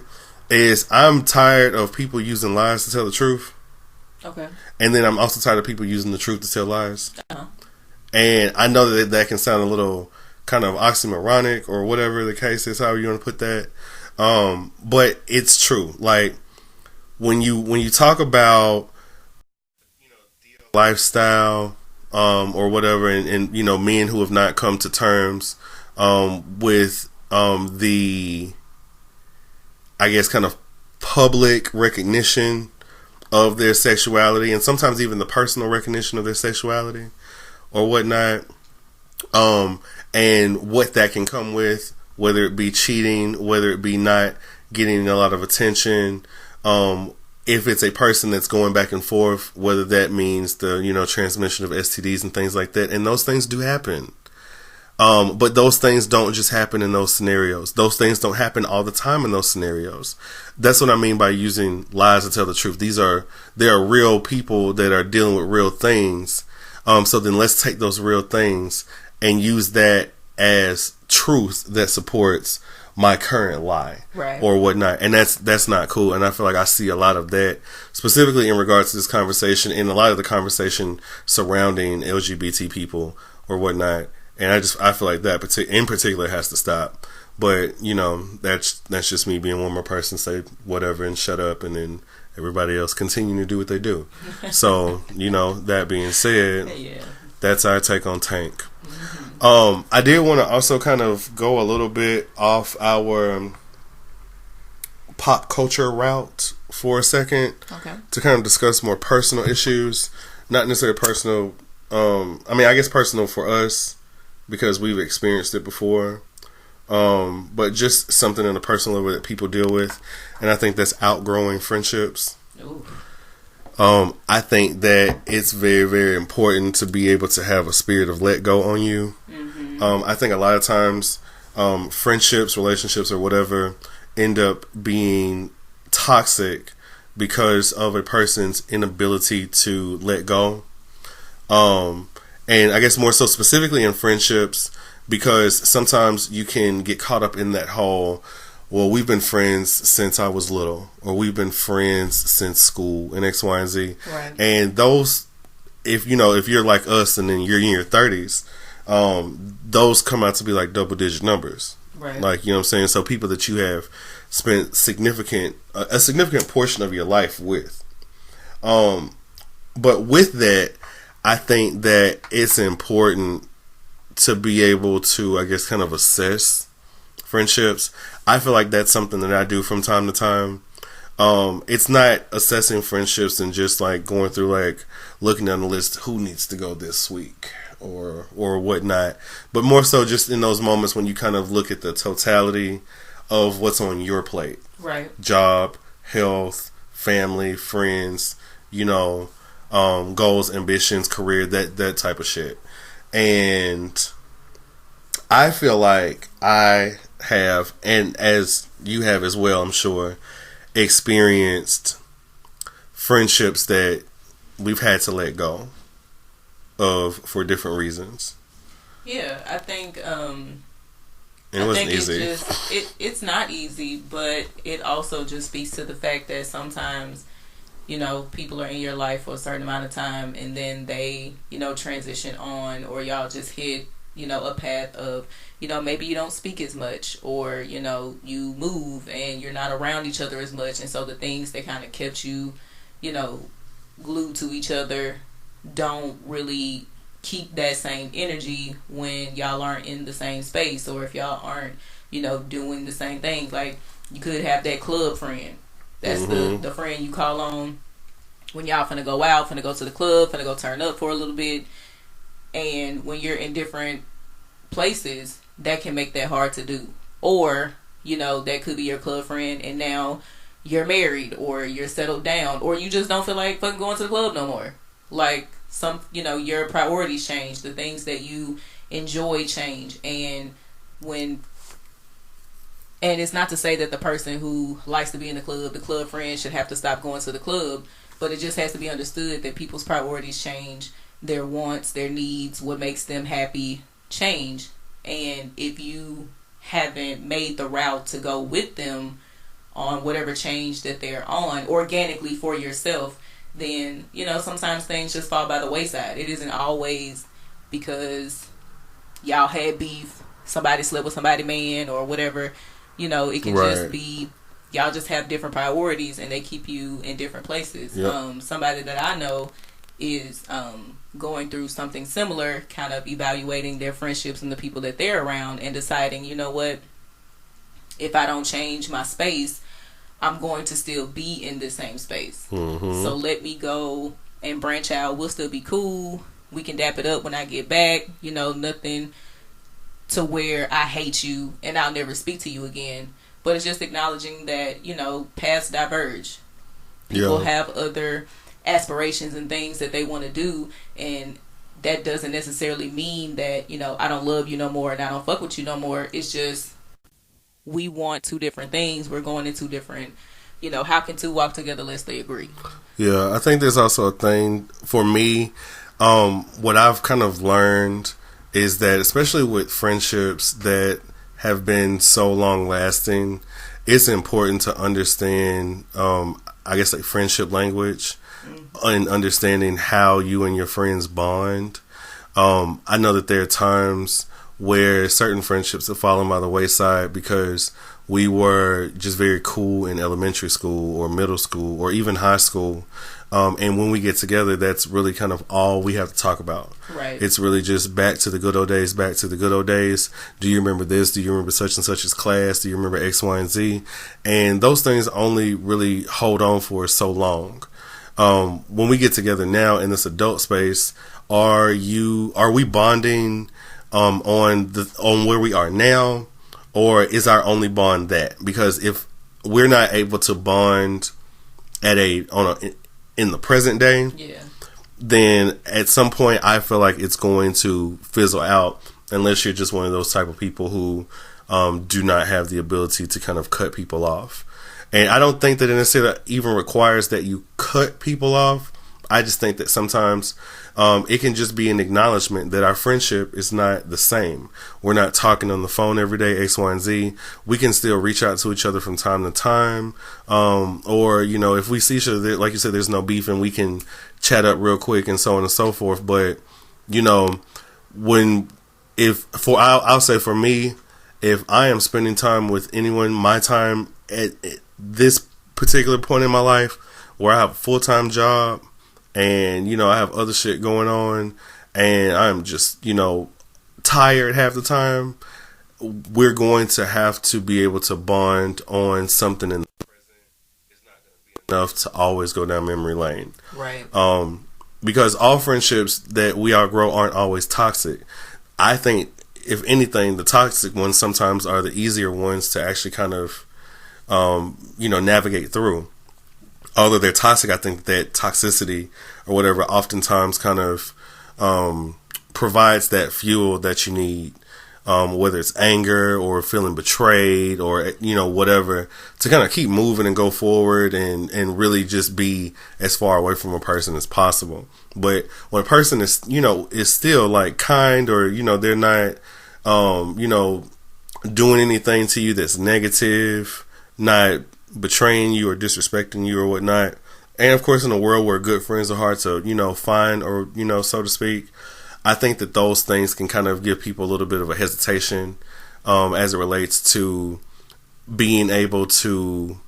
Is I'm tired of people using lies to tell the truth. Okay. And then I'm also tired of people using the truth to tell lies. Uh-huh. And I know that can sound a little kind of oxymoronic or whatever the case is, however you want to put that. But it's true. Like, when you talk about lifestyle or whatever, and men who have not come to terms with the, I guess, kind of public recognition of their sexuality, and sometimes even the personal recognition of their sexuality or whatnot, and what that can come with whether it be cheating, whether it be not getting a lot of attention, if it's a person that's going back and forth, whether that means the, transmission of STDs and things like that. And those things do happen. But those things don't just happen in those scenarios. Those things don't happen all the time in those scenarios. That's what I mean by using lies to tell the truth. There are real people that are dealing with real things. So then let's take those real things and use that as truth that supports my current lie, right, or whatnot. And that's not cool. And I feel like I see a lot of that specifically in regards to this conversation and a lot of the conversation surrounding LGBT people or whatnot. And I feel like that in particular has to stop. But, that's just me being one more person, say whatever and shut up, and then everybody else continue to do what they do. So, that being said, yeah, that's our take on Tank. I did want to also kind of go a little bit off our pop culture route for a second. Okay. To kind of discuss more personal issues. Not necessarily personal, I guess personal for us, because we've experienced it before, but just something on a personal level that people deal with, and I think that's outgrowing friendships. Ooh. I think that it's very, very important to be able to have a spirit of let go on you. Mm-hmm. I think a lot of times friendships, relationships, or whatever end up being toxic because of a person's inability to let go. And I guess more so specifically in friendships, because sometimes you can get caught up in that whole, well, we've been friends since I was little, or we've been friends since school, and X, Y, and Z. Right. And those, if you're like us and then you're in your 30s, those come out to be like double-digit numbers. Right. Like, you know what I'm saying? So people that you have spent a significant portion of your life with. But with that, I think that it's important to be able to, I guess, kind of assess friendships. I feel like that's something that I do from time to time. It's not assessing friendships and just like going through like looking down the list, who needs to go this week or whatnot, but more so just in those moments when you kind of look at the totality of what's on your plate. Right. Job, health, family, friends, goals, ambitions, career, that type of shit. And I feel like I have, and as you have as well, I'm sure, experienced friendships that we've had to let go of for different reasons. Yeah, I think and it wasn't easy. It's not easy, but it also just speaks to the fact that sometimes people are in your life for a certain amount of time, and then they, transition on, or y'all just hit, a path of, maybe you don't speak as much, or, you move and you're not around each other as much. And so the things that kind of kept you, glued to each other don't really keep that same energy when y'all aren't in the same space, or if y'all aren't, doing the same things. Like, you could have that club friend. That's the friend you call on when y'all finna go out, finna go to the club, finna go turn up for a little bit. And when you're in different places, that can make that hard to do. Or, that could be your club friend and now you're married, or you're settled down, or you just don't feel like fucking going to the club no more. Like, your priorities change, the things that you enjoy change. And it's not to say that the person who likes to be in the club friend should have to stop going to the club, but it just has to be understood that people's priorities change, their wants, their needs, what makes them happy change. And if you haven't made the route to go with them on whatever change that they're on organically for yourself, then, sometimes things just fall by the wayside. It isn't always because y'all had beef, somebody slept with somebody man, or whatever. It can just be y'all just have different priorities and they keep you in different places. Yep. Somebody that I know is going through something similar, kind of evaluating their friendships and the people that they're around and deciding, what, if I don't change my space, I'm going to still be in the same space. Mm-hmm. So let me go and branch out. We'll still be cool. We can dap it up when I get back. Nothing to where I hate you and I'll never speak to you again. But it's just acknowledging that, you know, paths diverge. People have other aspirations and things that they want to do, and that doesn't necessarily mean that, you know, I don't love you no more and I don't fuck with you no more. It's just we want two different things. We're going into different, you know, how can two walk together unless they agree? Yeah, I think there's also a thing for me. What I've kind of learned is that, especially with friendships that have been so long lasting, it's important to understand, I guess, like friendship language and understanding how you and your friends bond. I know that there are times where certain friendships have fallen by the wayside because we were just very cool in elementary school or middle school or even high school. And when we get together, that's really kind of all we have to talk about. Right. It's really just back to the good old days, back to the good old days. Do you remember this? Do you remember such and such's class? Do you remember X, Y, and Z? And those things only really hold on for so long. When we get together now in this adult space, are we bonding on where we are now, or is our only bond that? Because if we're not able to bond in the present day, then at some point I feel like it's going to fizzle out, unless you're just one of those type of people who do not have the ability to kind of cut people off. And I don't think that it necessarily even requires that you cut people off. I just think that sometimes it can just be an acknowledgement that our friendship is not the same. We're not talking on the phone every day, X, Y, and Z. We can still reach out to each other from time to time. Or, you know, if we see each other, like you said, there's no beef and we can chat up real quick and so on and so forth. But, you know, I'll say for me, if I am spending time with anyone, my time at this particular point in my life where I have a full-time job, and, you know, I have other shit going on, and I'm just, you know, tired half the time, we're going to have to be able to bond on something in the present. It's not going to be enough to always go down memory lane. Right. Because all friendships that we outgrow aren't always toxic. I think, if anything, the toxic ones sometimes are the easier ones to actually kind of, you know, navigate through. Although they're toxic, I think that toxicity or whatever oftentimes kind of provides that fuel that you need, whether it's anger or feeling betrayed or, you know, whatever, to kind of keep moving and go forward and really just be as far away from a person as possible. But when a person is, you know, is still like kind, or, you know, they're not, you know, doing anything to you that's negative, not betraying you or disrespecting you or whatnot. And of course, in a world where good friends are hard to, you know, find, or, you know, so to speak, I think that those things can kind of give people a little bit of a hesitation as it relates to being able to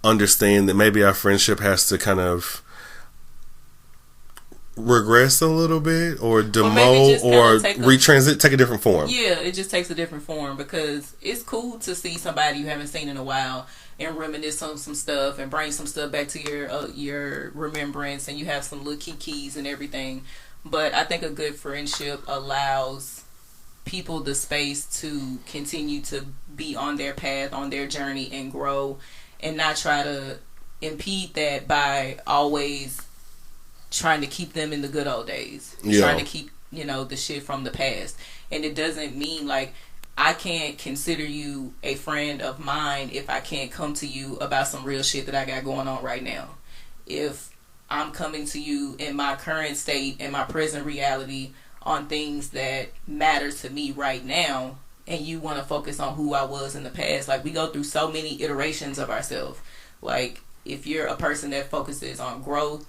understand that maybe our friendship has to kind of regress a little bit, or demote, or take a different form. Yeah, it just takes a different form, because it's cool to see somebody you haven't seen in a while and reminisce on some stuff and bring some stuff back to your remembrance, and you have some little kikis and everything. But I think a good friendship allows people the space to continue to be on their path, on their journey, and grow, and not try to impede that by always trying to keep them in the good old days. Trying to keep, you know, the shit from the past. And it doesn't mean like I can't consider you a friend of mine if I can't come to you about some real shit that I got going on right now. If I'm coming to you in my current state, in my present reality, on things that matter to me right now, and you want to focus on who I was in the past. Like, we go through so many iterations of ourselves. Like, if you're a person that focuses on growth,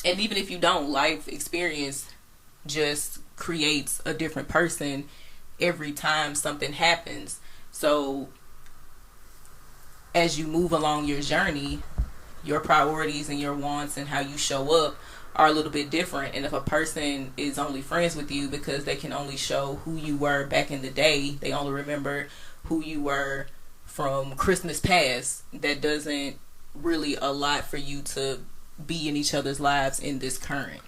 and even if you don't, life experience just creates a different person every time something happens. So as you move along your journey, your priorities and your wants and how you show up are a little bit different. And if a person is only friends with you because they can only show who you were back in the day, they only remember who you were from Christmas past, that doesn't really allot for you to be in each other's lives in this current.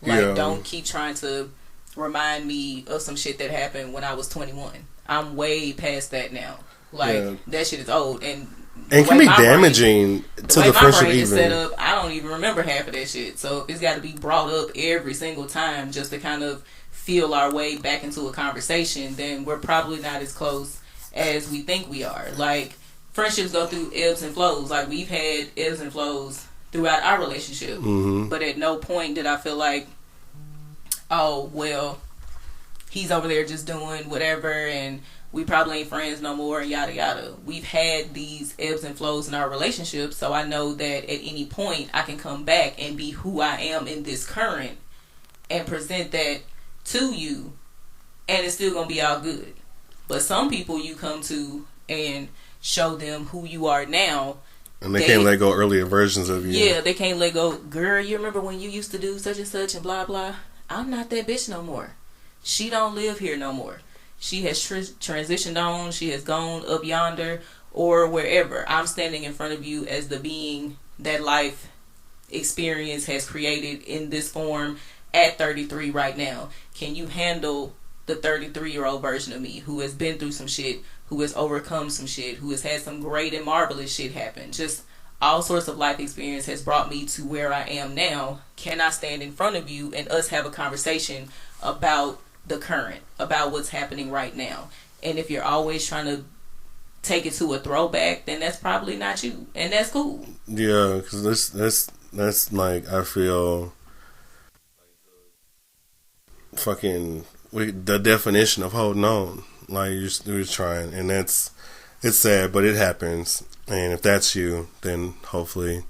Like, don't keep trying to remind me of some shit that happened when I was 21. I'm way past that now. Like, that shit is old. And can be damaging to the friendship even. Set up, I don't even remember half of that shit. So if it's got to be brought up every single time just to kind of feel our way back into a conversation, then we're probably not as close as we think we are. Like, friendships go through ebbs and flows. Like, we've had ebbs and flows throughout our relationship. Mm-hmm. But at no point did I feel like, oh, well, he's over there just doing whatever and we probably ain't friends no more and yada yada. We've had these ebbs and flows in our relationship, so I know that at any point I can come back and be who I am in this current and present that to you, and it's still gonna be all good. But some people you come to and show them who you are now, and they can't let go earlier versions of you. Yeah, they can't let go. Girl, you remember when you used to do such and such and blah blah? I'm not that bitch no more. She don't live here no more. She has transitioned on. She has gone up yonder or wherever. I'm standing in front of you as the being that life experience has created in this form at 33 right now. Can you handle the 33-year-old version of me who has been through some shit, who has overcome some shit, who has had some great and marvelous shit happen? Just all sorts of life experience has brought me to where I am now. Can I stand in front of you and us have a conversation about the current, about what's happening right now? And if you're always trying to take it to a throwback, then that's probably not you, and that's cool. Yeah, because that's like, I feel fucking the definition of holding on. Like, you're trying, and it's sad, but it happens. And if that's you, then hopefully,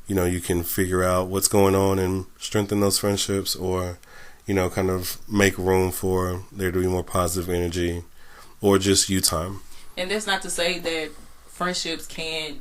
you can figure out what's going on and strengthen those friendships, or kind of make room for there to be more positive energy, or just you time. And that's not to say that friendships can't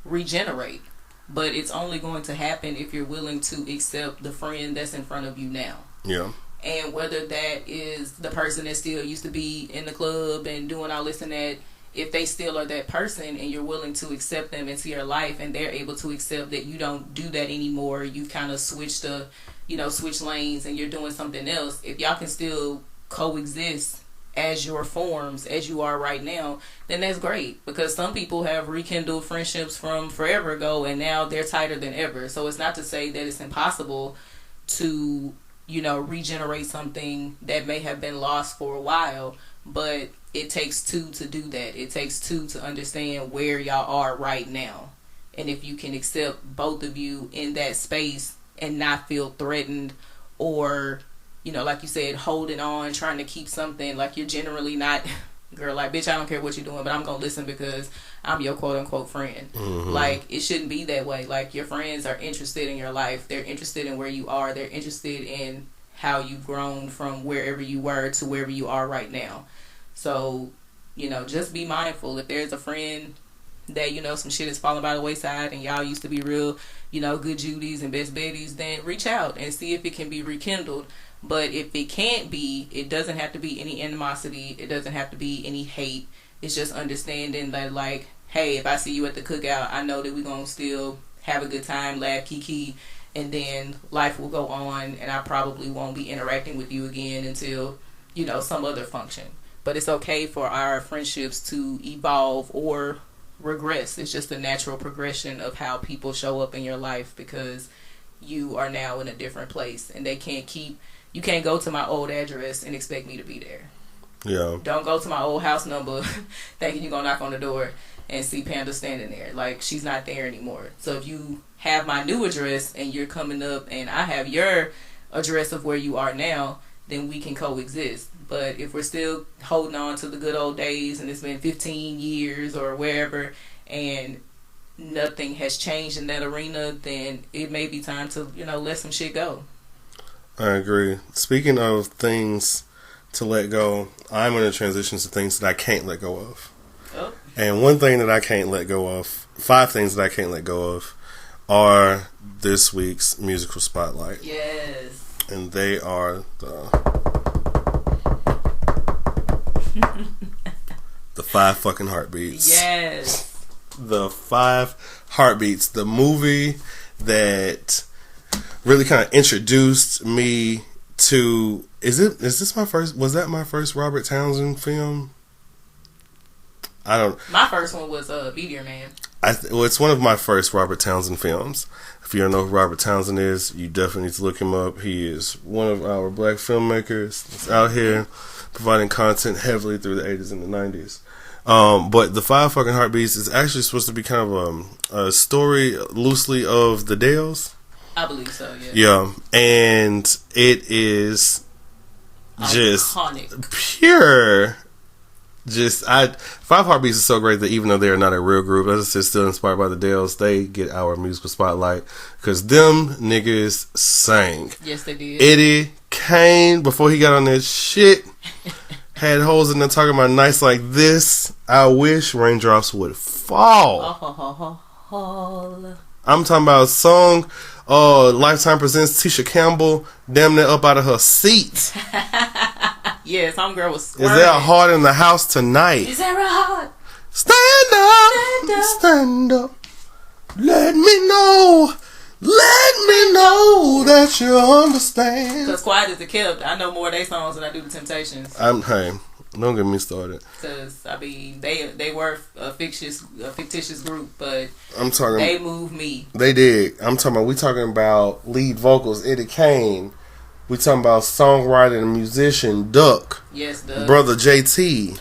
regenerate, but it's only going to happen if you're willing to accept the friend that's in front of you now. Yeah. And whether that is the person that still used to be in the club and doing all this and that, if they still are that person and you're willing to accept them into your life and they're able to accept that you don't do that anymore, you kind of switch lanes and you're doing something else, if y'all can still coexist as your forms, as you are right now, then that's great. Because some people have rekindled friendships from forever ago and now they're tighter than ever. So it's not to say that it's impossible to, regenerate something that may have been lost for a while, but it takes two to do that. It takes two to understand where y'all are right now. And if you can accept both of you in that space and not feel threatened or, like you said, holding on, trying to keep something, like you're generally not, girl, like, bitch, I don't care what you're doing, but I'm going to listen because I'm your quote unquote friend. Mm-hmm. Like, it shouldn't be that way. Like, your friends are interested in your life. They're interested in where you are. They're interested in how you've grown from wherever you were to wherever you are right now. So, just be mindful. If there's a friend that, some shit is falling by the wayside and y'all used to be real, good Judies and best buddies, then reach out and see if it can be rekindled. But if it can't be, it doesn't have to be any animosity. It doesn't have to be any hate. It's just understanding that, like, hey, if I see you at the cookout, I know that we're going to still have a good time, laugh, kiki, and then life will go on and I probably won't be interacting with you again until, some other function. But it's okay for our friendships to evolve or regress. It's just a natural progression of how people show up in your life because you are now in a different place and you can't go to my old address and expect me to be there. Yeah. Don't go to my old house number thinking you're going to knock on the door and see Panda standing there. Like, she's not there anymore. So if you have my new address and you're coming up and I have your address of where you are now, then we can coexist. But if we're still holding on to the good old days and it's been 15 years or wherever and nothing has changed in that arena, then it may be time to, let some shit go. I agree. Speaking of things to let go, I'm going to transition to things that I can't let go of. Oh. And one thing that I can't let go of, 5 things that I can't let go of, are this week's musical spotlight. Yes. And they are the 5 fucking heartbeats. Yes. The 5 heartbeats. The movie that really kind of introduced me to Is this my first? Was that my first Robert Townsend film? I don't. My first one was Meteor Man. Well, it's one of my first Robert Townsend films. If you don't know who Robert Townsend is, you definitely need to look him up. He is one of our black filmmakers that's out here providing content heavily through the 80s and the 90s. But the 5 fucking Heartbeats is actually supposed to be kind of a story loosely of the Dales. I believe so, yeah. Yeah, and it is just iconic. Pure. Five Heartbeats is so great that even though they are not a real group, as I said, still inspired by the Dales, they get our musical spotlight because them niggas sang. Yes, they did. Eddie Kane, before he got on that shit, had holes in there talking about nights like this. I wish raindrops would fall. I'm talking about a song. Lifetime presents Tisha Campbell, damn near up out of her seat. Yes, homegirl was squirming. Is there a heart in the house tonight? Is there a heart? Stand up. Stand up. Let me know. Let me know that you understand. Because Quiet as It Kept, I know more of their songs than I do the Temptations. Hey, don't get me started. Because, I mean, they were a fictitious group, but they moved me. They did. We talking about lead vocals, Eddie Kane. We talking about songwriter and musician Duck. Yes, Duck. Brother JT.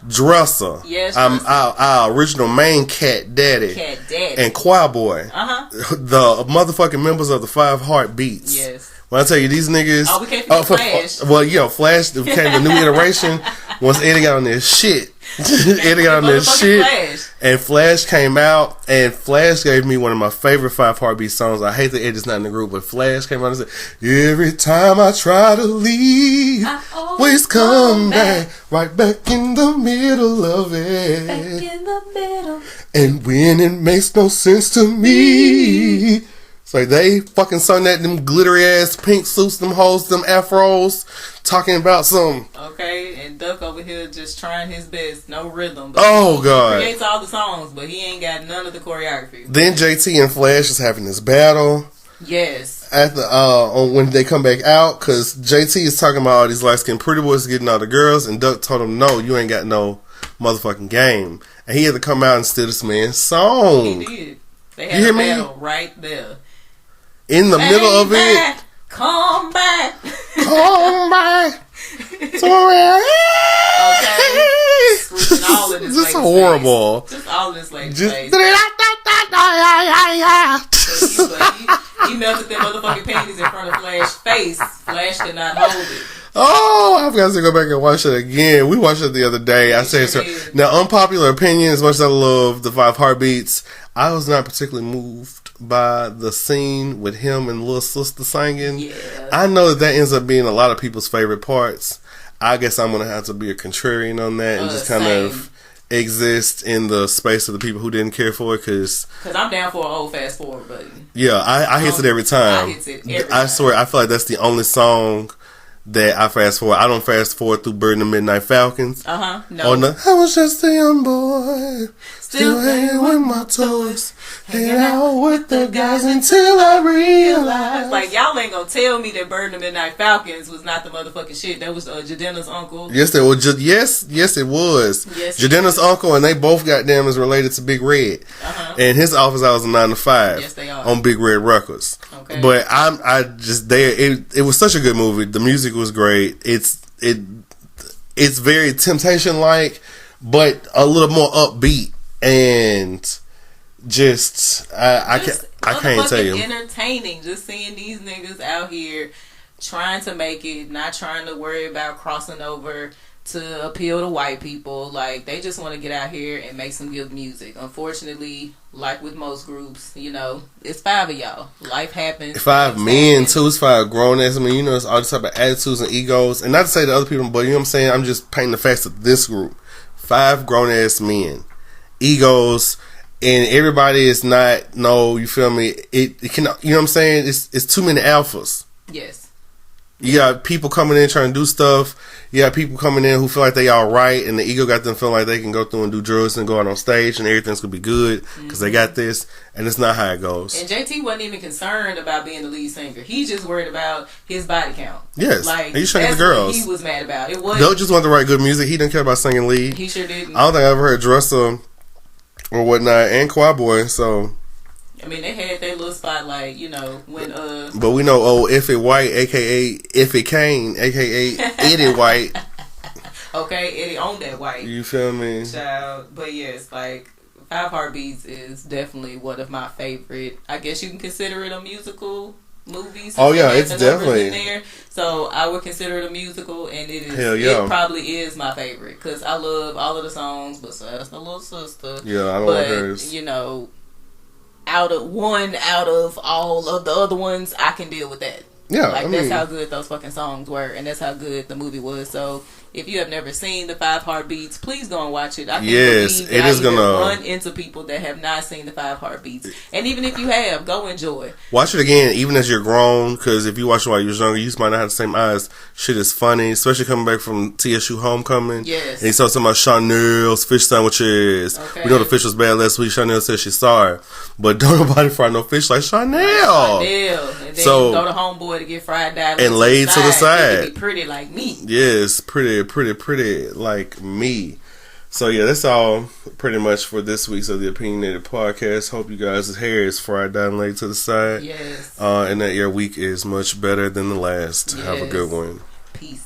Dresser. Yes, our original main cat daddy. Cat daddy. And Choir Boy. The motherfucking members of the 5 Heartbeats. Yes. When I tell you these niggas. Oh, we can't forget Flash. Well, yeah, Flash became a new iteration once Eddie got on this shit. Eddie got on this shit. Flash. And Flash came out, and Flash gave me one of my favorite 5 Heartbeat songs. I hate that Eddie's not in the group, but Flash came out and said, every time I try to leave, I always come back, right back in the middle of it. Back in the middle. And when it makes no sense to me. So they fucking sung that, them glittery ass pink suits, them hoes, them afros, talking about some. Okay, and Duck over here just trying his best, no rhythm. But God. He creates all the songs, but he ain't got none of the choreography. Then JT and Flash is having this battle. Yes. At the when they come back out, because JT is talking about all these light skinned pretty boys getting all the girls, and Duck told him, no, you ain't got no motherfucking game. And he had to come out and steal this man's song. He did. They had a battle right there. In the middle of it. Come back. Come back. Okay. Switching all of this. This is horrible. Face. Just all of this lady's face. He melted them motherfucking panties in front of Flash's face. Flash could not hold it. Oh, I've got to go back and watch it again. We watched it the other day. I said so. Now, unpopular opinion, as much as I love the 5 Heartbeats, I was not particularly moved by the scene with him and Little Sister singing. Yeah. I know that ends up being a lot of people's favorite parts. I guess I'm going to have to be a contrarian on that and just kind of exist in the space of the people who didn't care for it, because I'm down for an old fast forward button. Yeah, I hit it every time. I swear, I feel like that's the only song that I fast forward. I don't fast forward through Bird and the Midnight Falcons. No. I was just a young boy, still hanging with my toys, hanging out with the guys until I realized. Like, y'all ain't gonna tell me that Bird and the Midnight Falcons was not the motherfucking shit. That was Jadena's uncle. Yes, they were. Yes, it was. Yes, Jadena's uncle, and they both goddamn is related to Big Red. And his office hours are 9 to 5. Yes, they are. On Big Red Records. Okay. But it was such a good movie. The music was great. It's very Temptation like, but a little more upbeat, and I can't tell you. Entertaining, just seeing these niggas out here trying to make it, not trying to worry about crossing over to appeal to white people. Like, they just want to get out here and make some good music. Unfortunately, like with most groups, it's 5 of y'all. Life happens. 5 men too. It's 5 grown ass. I mean, it's all this type of attitudes and egos. And not to say to other people, but you know what I'm saying? I'm just painting the facts of this group. 5 grown ass men. Egos. And everybody is you feel me? It can, you know what I'm saying? It's too many alphas. Yes. You got people coming in trying to do stuff. You got people coming in who feel like they all right, and the ego got them feeling like they can go through and do drugs and go out on stage and everything's gonna be good because they got this, and it's not how it goes. And JT wasn't even concerned about being the lead singer. He just worried about his body count. Yes, like he's trying to get the girls. What he was mad about. It was They'll just want to write good music. He didn't care about singing lead. He sure didn't. I don't think I ever heard Dressa or whatnot and Choir Boy. So. I mean, they had their little spotlight, when But we know old If It White, aka If It Kane, aka Eddie White. Okay, Eddie owned that white. You feel me? Child. But yes, like, Five Heartbeats is definitely one of my favorite. I guess you can consider it a musical movie. Oh yeah, it's definitely in there. So I would consider it a musical, and it is. Hell yeah. It probably is my favorite because I love all of the songs besides the little sister. Yeah, I don't like hers. Out of all of the other ones, I can deal with that. Yeah, like that's how good those fucking songs were, and that's how good the movie was. So if you have never seen the Five Heartbeats, please go and watch it. I can't believe that it is gonna run into people that have not seen the Five Heartbeats, and even if you have, go enjoy. Watch it again, even as you're grown, because if you watch it while you're younger, you just might not have the same eyes. Shit is funny, especially coming back from TSU homecoming. Yes, and he started talking about Chanel's fish sandwiches. Okay. We know the fish was bad last week. Chanel said she's sorry, but don't nobody fry no fish like Chanel. And then so go to Homeboy to get fried dive and laid to the side. Be pretty like me. Yes, pretty like me. So yeah, that's all pretty much for this week's of the Opinionated podcast. Hope you guys' hair is fried down, laid to the side. Yes. And that your week is much better than the last. Yes. Have a good one. Peace.